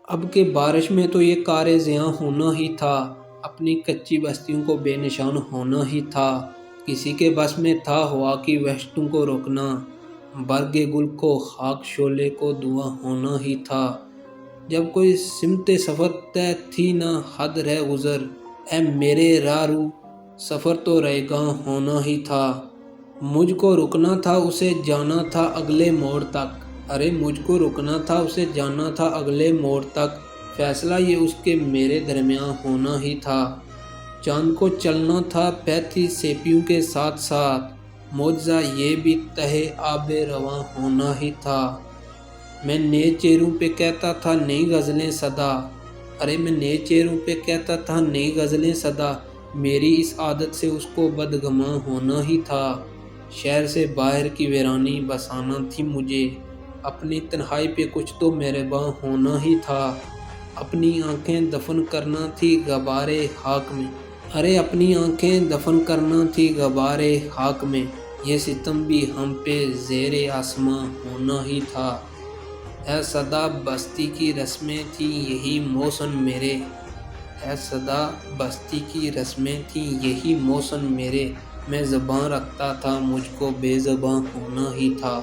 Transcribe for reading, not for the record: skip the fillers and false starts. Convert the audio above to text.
اب کہ بارش میں تو یہ کار زیاں ہونا ہی تھا، اپنی کچی بستیوں کو بے نشان ہونا ہی تھا۔ کسی کے بس میں تھا ہوا کی وحشتوں کو روکنا، برگ گل کو خاک شعلے کو دھواں ہونا ہی تھا۔ جب کوئی سمت سفر طے تھی نہ حد رہ گزر، اے میرے راہ رو سفر تو رہ گاں ہونا ہی تھا۔ مجھ کو رکنا تھا اسے جانا تھا اگلے موڑ تک، ارے مجھ کو رکنا تھا اسے جانا تھا اگلے موڑ تک، فیصلہ یہ اس کے میرے درمیان ہونا ہی تھا۔ چاند کو چلنا تھا پہ تھی سیپیوں کے ساتھ ساتھ، معجزہ یہ بھی تہے آب رواں ہونا ہی تھا۔ میں نئے چہروں پہ کہتا تھا نئی غزلیں صدا، ارے میں نئے چہروں پہ کہتا تھا نئی غزلیں صدا، میری اس عادت سے اس کو بدگماں ہونا ہی تھا۔ شہر سے باہر کی ویرانی بسانا تھی مجھے، اپنی تنہائی پہ کچھ تو مہرباں ہونا ہی تھا۔ اپنی آنکھیں دفن کرنا تھی غبارِ خاک میں، ارے اپنی آنکھیں دفن کرنا تھی غبارِ خاک میں، یہ ستم بھی ہم پہ زیر آسماں ہونا ہی تھا۔ اے صدا بستی کی رسمیں تھیں یہی موسم میرے، اے صدا بستی کی رسمیں تھیں یہی موسم میرے، میں زباں رکھتا تھا مجھ کو بے زباں ہونا ہی تھا۔